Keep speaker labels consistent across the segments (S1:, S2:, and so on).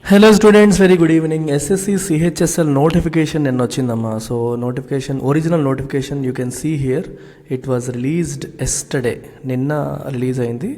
S1: Hello students, very good evening. SSC CHSL notification నిన్న వచ్చిందమ్మా. So notification, original notification you can see here. It was released yesterday, నిన్న release అయింది.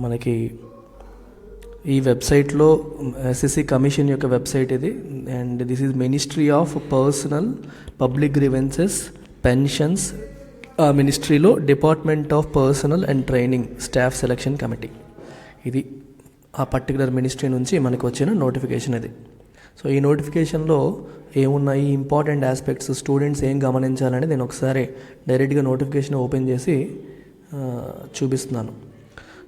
S1: మనకి ఈ వెబ్సైట్లో ఎస్ఎస్సి కమిషన్ యొక్క వెబ్సైట్ ఇది. And this is ministry of personnel public grievances pensions మినిస్ట్రీలో department of personnel and training staff selection committee, ఇది ఆ పర్టికులర్ మినిస్ట్రీ నుంచి మనకు వచ్చిన నోటిఫికేషన్ ఇది. సో ఈ నోటిఫికేషన్లో ఏమున్నాయి ఇంపార్టెంట్ ఆస్పెక్ట్స్, స్టూడెంట్స్ ఏం గమనించాలని నేను ఒకసారి డైరెక్ట్గా నోటిఫికేషన్ ఓపెన్ చేసి చూపిస్తున్నాను.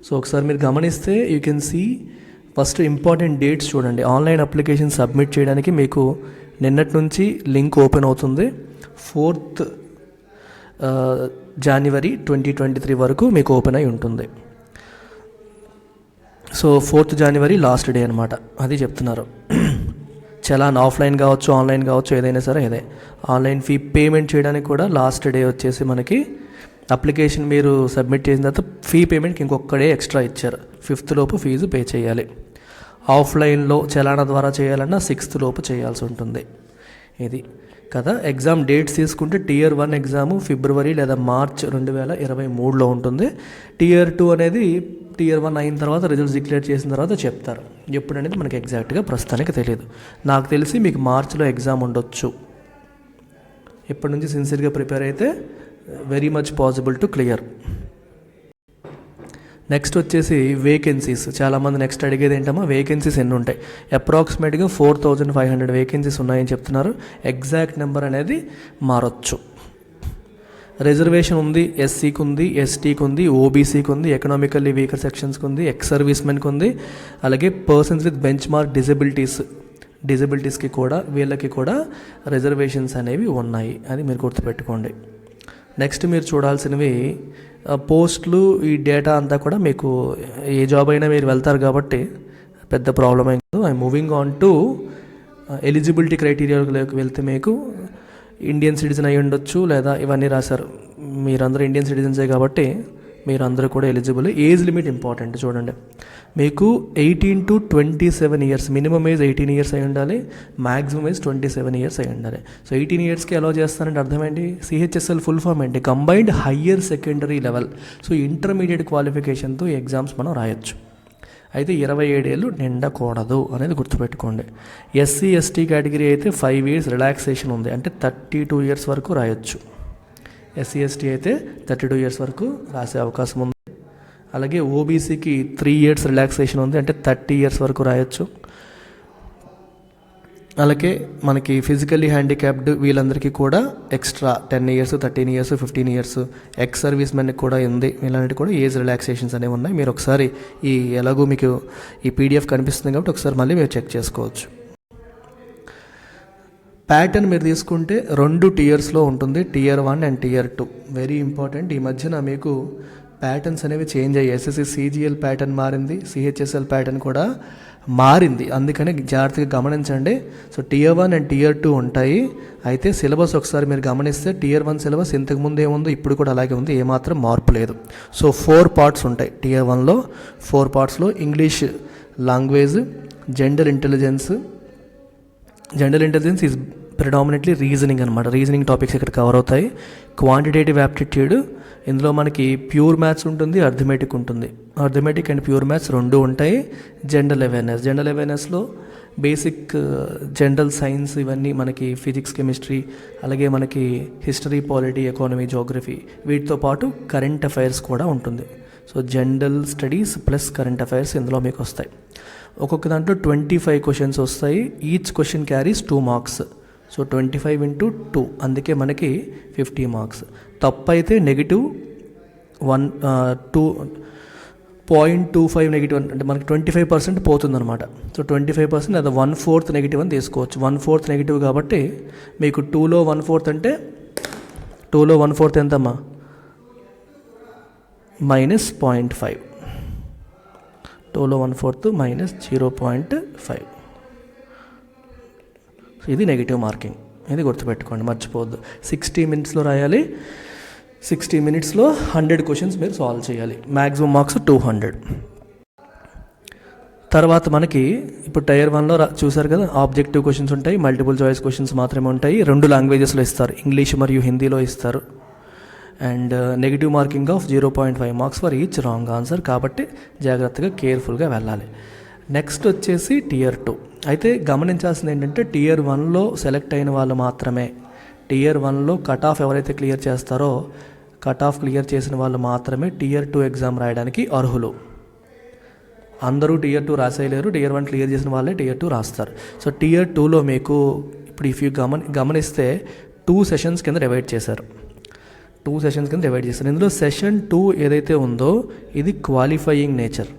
S1: సో ఒకసారి మీరు గమనిస్తే you can see first important dates చూడండి. ఆన్లైన్ అప్లికేషన్ సబ్మిట్ చేయడానికి మీకు నిన్నటి నుంచి లింక్ ఓపెన్ అవుతుంది. 4th January 2023 వరకు మీకు ఓపెన్ అయి ఉంటుంది. So 4th January last day అనమాట, అది చెప్తున్నారు. చలాన్ ఆఫ్లైన్ కావచ్చు, ఆన్లైన్ కావచ్చు, ఏదైనా సరే ఇదే. ఆన్లైన్ ఫీ పేమెంట్ చేయడానికి కూడా లాస్ట్ డే వచ్చేసి మనకి అప్లికేషన్ మీరు సబ్మిట్ చేసిన తర్వాత ఫీ పేమెంట్కి ఇంకొక డే ఎక్స్ట్రా ఇచ్చారు. 5th లోపు ఫీజు పే చేయాలి. ఆఫ్లైన్లో చలానా ద్వారా చేయాలన్నా 6th లోపు చేయాల్సి ఉంటుంది. ఇది కదా. ఎగ్జామ్ డేట్స్ తీసుకుంటే Tier 1 ఎగ్జాము ఫిబ్రవరి లేదా మార్చ్ 2023లో ఉంటుంది. Tier 2 అనేది Tier 1 అయిన తర్వాత రిజల్ట్స్ డిక్లేర్ చేసిన తర్వాత చెప్తారు. ఎప్పుడు అనేది మనకి ఎగ్జాక్ట్గా ప్రస్తుతానికి తెలియదు. నాకు తెలిసి మీకు మార్చ్లో ఎగ్జామ్ ఉండొచ్చు. ఇప్పటి నుంచి సిన్సియర్గా ప్రిపేర్ అయితే very much possible to clear. Next వచ్చేసి వేకెన్సీస్. చాలామంది నెక్స్ట్ అడిగేది ఏంటమ్మా, వేకెన్సీస్ ఎన్ని ఉంటాయి? అప్రాక్సిమేట్గా 4500 వేకెన్సీస్ ఉన్నాయని చెప్తున్నారు. ఎగ్జాక్ట్ నెంబర్ అనేది మారొచ్చు. రిజర్వేషన్ ఉంది, ఎస్సీకి ఉంది, ఎస్టీకి ఉంది, ఓబీసీకి ఉంది, ఎకనామికల్లీ వీకర్ సెక్షన్స్కి ఉంది, ఎక్స్ సర్వీస్మెన్కి ఉంది, అలాగే పర్సన్స్ విత్ బెంచ్ మార్క్ డిజబిలిటీస్కి కూడా, వీళ్ళకి కూడా రిజర్వేషన్స్ అనేవి ఉన్నాయి. అది మీరు గుర్తుపెట్టుకోండి. నెక్స్ట్ మీరు చూడాల్సినవి పోస్టులు. ఈ డేటా అంతా కూడా మీకు ఏ జాబ్ అయినా మీరు వెళ్తారు కాబట్టి పెద్ద ప్రాబ్లం ఏం కాదు. I moving on to eligibility క్రైటీరియాలోకి వెళ్తే మీకు ఇండియన్ సిటిజన్ అయి ఉండొచ్చు, లేదా ఇవన్నీ రాశారు. మీరందరూ ఇండియన్ సిటిజన్సే కాబట్టి మీరందరూ కూడా ఎలిజిబుల్. ఏజ్ లిమిట్ ఇంపార్టెంట్ చూడండి. మీకు 18 to 27 years, minimum age 18 years అయి ఉండాలి, మ్యాక్సిమం ఏజ్ 27 ఇయర్స్ అయి ఉండాలి. సో 18 ఇయర్స్కి అలౌ చేస్తానంటే అర్థం ఏంటి? CHSL ఫుల్ ఫామ్ ఏంటి? Combined higher secondary level. So intermediate క్వాలిఫికేషన్తో ఈ ఎగ్జామ్స్ మనం రాయొచ్చు. అయితే 27 ఏళ్ళు నిండకూడదు అనేది గుర్తుపెట్టుకోండి. ఎస్సీ ఎస్టీ కేటగిరీ అయితే 5 years రిలాక్సేషన్ ఉంది, అంటే 32 years వరకు రాయొచ్చు. ఎస్సీ ఎస్టీ అయితే 32 years వరకు రాసే అవకాశం ఉంది. అలాగే ఓబీసీకి 3 years రిలాక్సేషన్ ఉంది, అంటే 30 years వరకు రాయొచ్చు. అలాగే మనకి ఫిజికల్లీ హ్యాండిక్యాప్డ్ వీళ్ళందరికీ కూడా extra 10 years, 13 years, 15 years, ex service మెన్కి కూడా ఉంది. వీళ్ళంటి కూడా ఏజ్ రిలాక్సేషన్స్ అనేవి ఉన్నాయి. మీరు ఒకసారి ఎలాగో మీకు ఈ PDF కనిపిస్తుంది కాబట్టి ఒకసారి మళ్ళీ మీరు చెక్ చేసుకోవచ్చు. ప్యాటర్న్ మీరు తీసుకుంటే 2 tiers ఉంటుంది, Tier 1 and Tier 2. Very important. ఈ మధ్యన మీకు ప్యాటర్న్స్ అనేవి చేంజ్ అయ్యాయి. SSC CGL ప్యాటర్న్ మారింది, CHSL ప్యాటర్న్ కూడా మారింది. అందుకని జాగ్రత్తగా గమనించండి. సో Tier 1 అండ్ Tier 2 ఉంటాయి. అయితే సిలబస్ ఒకసారి మీరు గమనిస్తే Tier 1 సిలబస్ ఇంతకుముందు ఏముందో ఇప్పుడు కూడా అలాగే ఉంది, ఏమాత్రం మార్పు లేదు. సో 4 parts ఉంటాయి Tier 1లో. 4 partsలో English language, general intelligence is predominantly reasoning అనమాట. రీజనింగ్ టాపిక్స్ ఇక్కడ కవర్ అవుతాయి. క్వాంటిటేటివ్ యాప్టిట్యూడ్, ఇందులో మనకి ప్యూర్ మ్యాథ్స్ ఉంటుంది, అర్థమెటిక్ ఉంటుంది. అర్థమెటిక్ అండ్ ప్యూర్ మ్యాథ్స్ 2 ఉంటాయి. జనరల్ అవేర్నెస్లో బేసిక్ జనరల్ సైన్స్ ఇవన్నీ మనకి ఫిజిక్స్, కెమిస్ట్రీ, అలాగే మనకి హిస్టరీ, పాలిటీ, ఎకానమీ, జోగ్రఫీ, వీటితో పాటు కరెంట్ అఫైర్స్ కూడా ఉంటుంది. So general studies plus current affairs ఇందులో మీకు వస్తాయి. ఒక్కొక్క దాంట్లో 25 questions వస్తాయి. Each question carries 2 marks. So 25 into 2, అందుకే మనకి 50 marks. తప్పు అయితే -2.25 నెగిటివ్ అంటే మనకి 25% పోతుందన్నమాట. సో 25% అది 1/4 నెగిటివ్ అని తీసుకోవచ్చు. 1/4 నెగిటివ్ కాబట్టి మీకు 2లో 1/4 అంటే 2లో 1/4 ఎంతమ్మా? -0.5. 2లో 1/4 -0.5. ఇది నెగిటివ్ మార్కింగ్. ఇది గుర్తుపెట్టుకోండి, మర్చిపోవద్దు. 60 minutesలో రాయాలి. 60 minutesలో 100 questions మీరు సాల్వ్ చేయాలి. Maximum marks 200. తర్వాత మనకి ఇప్పుడు టైర్ 1లో చూసారు కదా, ఆబ్జెక్టివ్ క్వశ్చన్స్ ఉంటాయి, మల్టిపుల్ చాయిస్ క్వశ్చన్స్ మాత్రమే ఉంటాయి, 2 లాంగ్వేజెస్లో ఇస్తారు, ఇంగ్లీష్ మరియు హిందీలో ఇస్తారు. And negative marking of 0.5 marks for each wrong answer. కాబట్టి జాగ్రత్తగా కేర్ఫుల్గా వెళ్ళాలి. నెక్స్ట్ వచ్చేసి టియర్ 2. అయితే గమనించాల్సింది ఏంటంటే టియర్ 1లో సెలెక్ట్ అయిన వాళ్ళు మాత్రమే, టియర్ 1లో కట్ ఆఫ్ ఎవరైతే క్లియర్ చేస్తారో కట్ ఆఫ్ క్లియర్ చేసిన వాళ్ళు మాత్రమే టియర్ 2 ఎగ్జామ్ రాయడానికి అర్హులు. అందరూ టియర్ 2 రాసేయలేరు, టియర్ 1 క్లియర్ చేసిన వాళ్ళే టియర్ 2 రాస్తారు. సో టియర్ 2లో మీకు ఇప్పుడు ఇఫ్ యూ గమనిస్తే 2 సెషన్స్ కింద డివైడ్ చేశారు. ఇందులో సెషన్ 2 ఏదైతే ఉందో ఇది qualifying nature.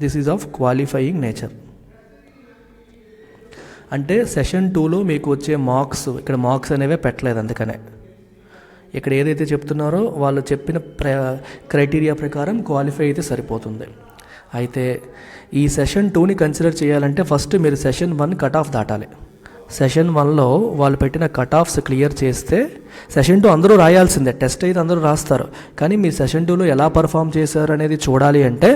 S1: This is of qualifying nature. అంటే సెషన్ 2లో మీకు వచ్చే మార్క్స్, ఇక్కడ మార్క్స్ అనేవే పెట్టలేదు, అందుకనే ఇక్కడ ఏదైతే చెప్తున్నారో వాళ్ళు చెప్పిన క్రైటీరియా ప్రకారం క్వాలిఫై అయితే సరిపోతుంది. అయితే ఈ సెషన్ 2ని కన్సిడర్ చేయాలంటే ఫస్ట్ మీరు సెషన్ 1 కట్ ఆఫ్ దాటాలి. సెషన్ 1లో వాళ్ళు పెట్టిన కట్ ఆఫ్స్ క్లియర్ చేస్తే సెషన్ 2 అందరూ రాయాల్సిందే, టెస్ట్ అయితే అందరూ రాస్తారు. కానీ మీ సెషన్ 2లో ఎలా పర్ఫామ్ చేశారు అనేది చూడాలి అంటే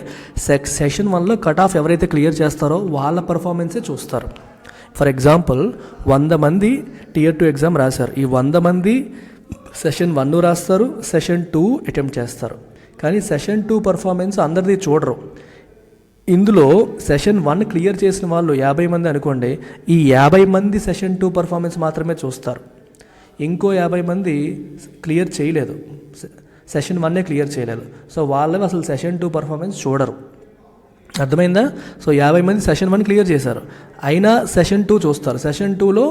S1: సెషన్ 1లో కట్ ఆఫ్ ఎవరైతే క్లియర్ చేస్తారో వాళ్ళ పర్ఫార్మెన్సే చూస్తారు. ఫర్ ఎగ్జాంపుల్ 100 మంది టియర్ 2 ఎగ్జామ్ రాశారు. ఈ 100 మంది సెషన్ 1 రాస్తారు, సెషన్ 2 అటెంప్ట్ చేస్తారు. కానీ సెషన్ 2 పర్ఫార్మెన్స్ అందరిది చూడరు. ఇందులో సెషన్ 1 క్లియర్ చేసిన వాళ్ళు 50 మంది అనుకోండి, ఈ 50 మంది సెషన్ 2 పర్ఫార్మెన్స్ మాత్రమే చూస్తారు. ఇంకో 50 మంది క్లియర్ చేయలేదు, సెషన్ 1 క్లియర్ చేయలేదు. సో వాళ్ళవి అసలు సెషన్ 2 పర్ఫార్మెన్స్ చూడరు. అర్థమైందా? సో 50 మంది సెషన్ 1 క్లియర్ చేశారు, అయినా సెషన్ 2 చూస్తారు. సెషన్ 2లో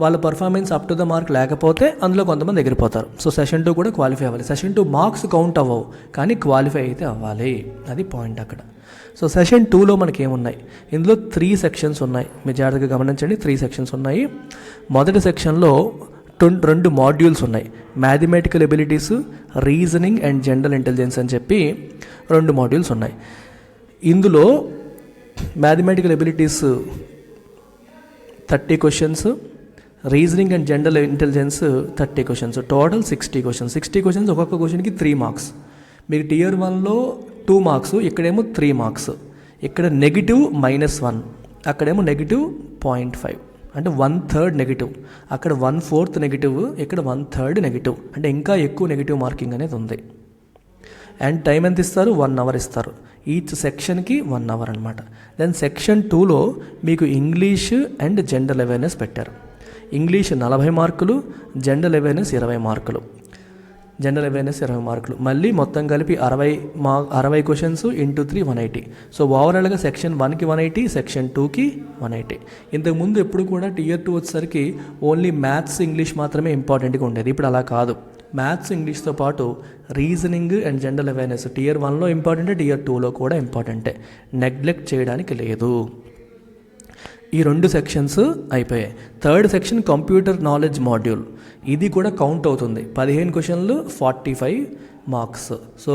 S1: వాళ్ళ performance up to the mark లేకపోతే అందులో కొంతమంది ఎగిరిపోతారు. సో సెషన్ 2 కూడా క్వాలిఫై అవ్వాలి. సెషన్ 2 మార్క్స్ కౌంట్ అవ్వవు, కానీ క్వాలిఫై అయితే అవ్వాలి. అది పాయింట్ అక్కడ. సో సెషన్ 2లో మనకి ఏమున్నాయి, ఇందులో 3 సెక్షన్స్ ఉన్నాయి. మీరు జాగ్రత్తగా గమనించండి, 3 సెక్షన్స్ ఉన్నాయి. మొదటి సెక్షన్లో 2 మాడ్యూల్స్ ఉన్నాయి. Mathematical abilities, reasoning and general intelligence అని చెప్పి 2 మాడ్యూల్స్ ఉన్నాయి. ఇందులో mathematical abilities 30 questions, reasoning and general intelligence 30 questions, total 60 questions. 60 questions, ఒక్కొక్క క్వశ్చన్కి 3 మార్క్స్. మీకు టియర్ 1లో 2 మార్క్స్, ఇక్కడేమో 3 మార్క్స్. ఇక్కడ నెగిటివ్ -1, అక్కడేమో నెగిటివ్ 0.5, అంటే 1/3 నెగిటివ్. అక్కడ 1/4 నెగిటివ్, ఇక్కడ 1/3 నెగిటివ్. అంటే ఇంకా ఎక్కువ నెగిటివ్ మార్కింగ్ అనేది ఉంది. అండ్ టైం ఎంత ఇస్తారు? 1 అవర్ ఇస్తారు. ఈచ్ సెక్షన్కి 1 అవర్ అనమాట. దెన్ సెక్షన్ 2లో మీకు ఇంగ్లీష్ అండ్ జనరల్ అవేర్నెస్ పెట్టారు. ఇంగ్లీష్ 40 మార్కులు, జనరల్ అవేర్నెస్ 20 మార్కులు. మళ్ళీ మొత్తం కలిపి 60 క్వశ్చన్స్ ఇంటూ 3 180. సో ఓవరాల్గా సెక్షన్ 1కి 180, సెక్షన్ 2కి 180. ఇంతకుముందు ఎప్పుడు కూడా టియర్ 2 వచ్చేసరికి ఓన్లీ మ్యాథ్స్, ఇంగ్లీష్ మాత్రమే ఇంపార్టెంట్గా ఉండేది. ఇప్పుడు అలా కాదు. మ్యాథ్స్, ఇంగ్లీష్తో పాటు reasoning and general awareness tier 1లో ఇంపార్టెంటే, టియర్ 2లో కూడా ఇంపార్టెంటే. నెగ్లెక్ట్ చేయడానికి లేదు. ఈ 2 సెక్షన్స్ అయిపోయాయి. Third section computer knowledge module. ఇది కూడా కౌంట్ అవుతుంది. 15 క్వశ్చన్లు, 45 మార్క్స్. సో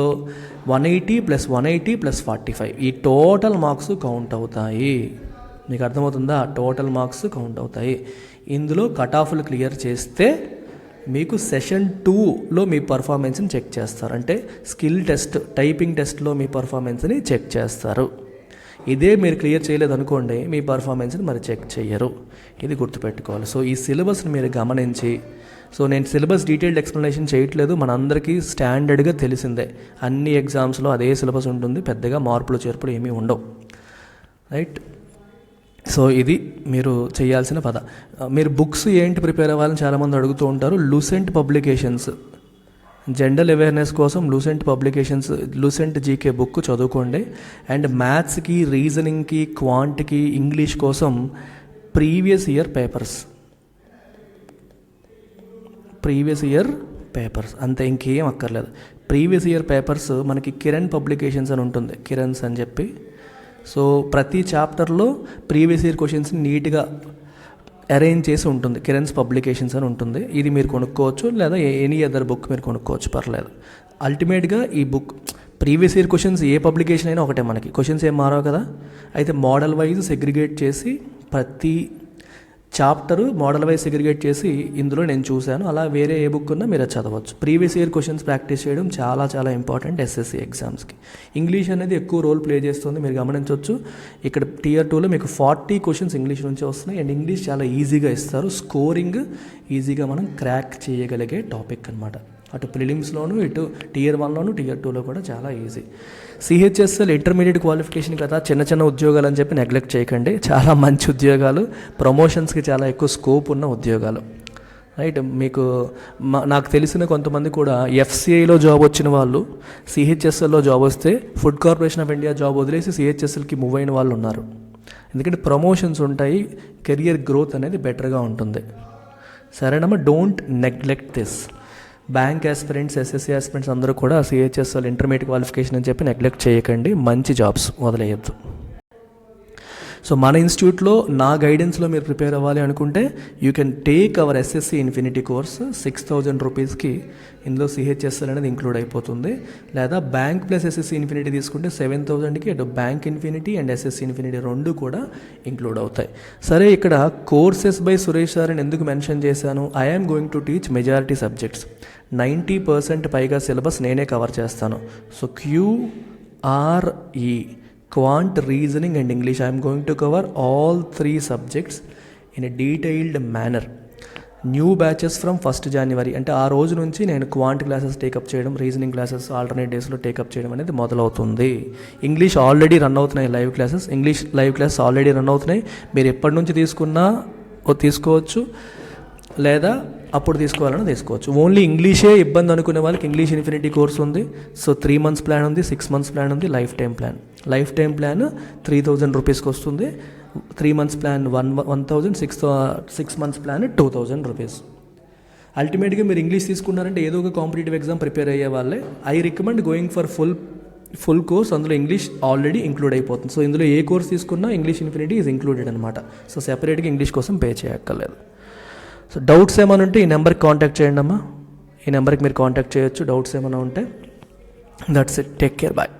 S1: 180 + 180 + 45, ఈ టోటల్ మార్క్స్ కౌంట్ అవుతాయి. మీకు అర్థమవుతుందా? టోటల్ మార్క్స్ కౌంట్ అవుతాయి. ఇందులో కట్ ఆఫ్లు క్లియర్ చేస్తే మీకు సెషన్ 2లో మీ పర్ఫార్మెన్స్ని చెక్ చేస్తారు. అంటే స్కిల్ టెస్ట్, టైపింగ్ టెస్ట్లో మీ పర్ఫార్మెన్స్ని చెక్ చేస్తారు. ఇదే మీరు క్లియర్ చేయలేదు అనుకోండి, మీ పర్ఫార్మెన్స్ని మరి చెక్ చేయరు. ఇది గుర్తుపెట్టుకోవాలి. సో ఈ సిలబస్ని మీరు గమనించి, సో నేను సిలబస్ డీటెయిల్డ్ ఎక్స్ప్లెనేషన్ చేయట్లేదు, మనందరికీ స్టాండర్డ్గా తెలిసిందే. అన్ని ఎగ్జామ్స్లో అదే సిలబస్ ఉంటుంది, పెద్దగా మార్పులు చేర్పులు ఏమీ ఉండవు. రైట్? సో ఇది మీరు చేయాల్సిన పద. మీరు బుక్స్ ఏంటి ప్రిపేర్ అవ్వాలని చాలామంది అడుగుతూ ఉంటారు. లూసెంట్ పబ్లికేషన్స్, జనరల్ అవేర్నెస్ కోసం లూసెంట్ జీకే బుక్ చదువుకోండి. అండ్ మ్యాథ్స్కి, రీజనింగ్కి, క్వాంట్కి, ఇంగ్లీష్ కోసం ప్రీవియస్ ఇయర్ పేపర్స్ అంతే, ఇంకేం అక్కర్లేదు. ప్రీవియస్ ఇయర్ పేపర్స్ మనకి కిరణ్ పబ్లికేషన్స్ అని ఉంటుంది, కిరణ్స్ అని చెప్పి. సో ప్రతి చాప్టర్లో ప్రీవియస్ ఇయర్ క్వశ్చన్స్ని నీట్గా అరేంజ్ చేసి ఉంటుంది. కిరణ్స్ పబ్లికేషన్స్ అని ఉంటుంది. ఇది మీరు కొనుక్కోవచ్చు, లేదా ఎనీ అదర్ బుక్ మీరు కొనుక్కోవచ్చు, పర్లేదు. అల్టిమేట్గా ఈ బుక్ ప్రీవియస్ ఇయర్ క్వశ్చన్స్ ఏ పబ్లికేషన్ అయినా ఒకటే, మనకి క్వశ్చన్స్ ఏం మారవు కదా. అయితే మోడల్ వైజ్ సెగ్రిగేట్ చేసి ప్రతి చాప్టర్ మోడల్ వైజ్ సెగ్రిగేట్ చేసి ఇందులో నేను చూశాను. అలా వేరే ఏ బుక్ ఉన్నా మీరు చదవచ్చు. ప్రీవియస్ ఇయర్ క్వశ్చన్స్ ప్రాక్టీస్ చేయడం చాలా చాలా ఇంపార్టెంట్ ఎస్ఎస్సి ఎగ్జామ్స్కి. ఇంగ్లీష్ అనేది ఎక్కువ రోల్ ప్లే చేస్తుంది, మీరు గమనించవచ్చు. ఇక్కడ టియర్ 2లో మీకు 40 క్వశ్చన్స్ ఇంగ్లీష్ నుంచే వస్తున్నాయి. అండ్ ఇంగ్లీష్ చాలా ఈజీగా ఇస్తారు. స్కోరింగ్ ఈజీగా మనం క్రాక్ చేయగలిగే టాపిక్ అనమాట. అటు ప్రిలిమ్స్లోను, ఇటు టియర్ 1లోను, టియర్ 2లో కూడా చాలా ఈజీ. సిహెచ్ఎస్ఎల్ ఇంటర్మీడియట్ క్వాలిఫికేషన్ కదా, చిన్న చిన్న ఉద్యోగాలు అని చెప్పి నెగ్లెక్ట్ చేయకండి. చాలా మంచి ఉద్యోగాలు, ప్రమోషన్స్కి చాలా ఎక్కువ స్కోప్ ఉన్న ఉద్యోగాలు. రైట్, మీకు నాకు తెలిసిన కొంతమంది కూడా ఎఫ్సిఐలో జాబ్ వచ్చిన వాళ్ళు సిహెచ్ఎస్ఎల్లో జాబ్ వస్తే food corporation of India job వదిలేసి సిహెచ్ఎస్ఎల్కి మూవ్ అయిన వాళ్ళు ఉన్నారు. ఎందుకంటే ప్రమోషన్స్ ఉంటాయి, కెరియర్ గ్రోత్ అనేది బెటర్గా ఉంటుంది. సరేనమ్మా, don't neglect this. Bank aspirants, SSC aspirants అందరూ కూడా సిహెచ్ఎస్ఎల్ ఇంటర్మీడియట్ క్వాలిఫికేషన్ అని చెప్పి నెగ్లెక్ట్ చేయకండి. మంచి జాబ్స్ వదిలేయద్దు. సో మన ఇన్స్టిట్యూట్లో నా గైడెన్స్లో మీరు ప్రిపేర్ అవ్వాలి అనుకుంటే you can take our SSC infinity course. 6,000 రూపీస్కి ఇందులో సిహెచ్ఎస్ఎల్ అనేది ఇంక్లూడ్ అయిపోతుంది. లేదా బ్యాంక్ ప్లస్ ఎస్ఎస్సి ఇన్ఫినిటీ తీసుకుంటే 7,000కి అటు bank infinity and SSC infinity రెండు కూడా ఇంక్లూడ్ అవుతాయి. సరే, ఇక్కడ కోర్సెస్ బై సురేష్ సార్ అని ఎందుకు మెన్షన్ చేశాను? I'm going to teach majority subjects. 90% పైగా సిలబస్ నేనే కవర్ చేస్తాను. So QRE, quant, reasoning and English, I'm going to cover all 3 subjects in a detailed manner. New batches from 1st January, అంటే ఆ రోజు నుంచి నేను క్వాంట్ క్లాసెస్ టేకప్ చేయడం, reasoning classes alternate డేస్లో టేకప్ చేయడం అనేది మొదలవుతుంది. ఇంగ్లీష్ ఆల్రెడీ రన్ అవుతున్నాయి live classes. English live classes already run అవుతున్నాయి. మీరు ఎప్పటి నుంచి తీసుకున్నా తీసుకోవచ్చు, లేదా అప్పుడు తీసుకోవాలన్నా తీసుకోవచ్చు. ఓన్లీ ఇంగ్లీషే ఇబ్బంది అనుకునే వాళ్ళకి ఇంగ్లీష్ ఇన్ఫినిటీ కోర్స్ ఉంది. సో 3 months ప్లాన్ ఉంది, 6 months ప్లాన్ ఉంది, life time plan. Life time plan 3,000 రూపీస్కి వస్తుంది. 3 months plan 1,000, 6 months plan 2,000 rupees. అల్టిమేట్గా మీరు ఇంగ్లీష్ తీసుకున్నారంటే ఏదో ఒక కాంపిటేటివ్ ఎగ్జామ్ ప్రిపేర్ అయ్యే వాళ్ళే. I recommend going for full course. అందులో ఇంగ్లీష్ ఆల్రెడీ ఇంక్లూడ్ అయిపోతుంది. సో ఇందులో ఏ కోర్స్ తీసుకున్నా ఇంగ్లీష్ ఇన్ఫినిటీ ఈజ్ ఇంక్లూడెడ్ అనమాట. సో సెపరేట్గా ఇంగ్లీష్ కోసం పే చేయక్కర్లేదు. సో డౌట్స్ ఏమైనా ఉంటే ఈ నెంబర్కి కాంటాక్ట్ చేయండి అమ్మా. ఈ నెంబర్కి మీరు కాంటాక్ట్ చేయొచ్చు డౌట్స్ ఏమైనా ఉంటే. That's it. Take care. Bye.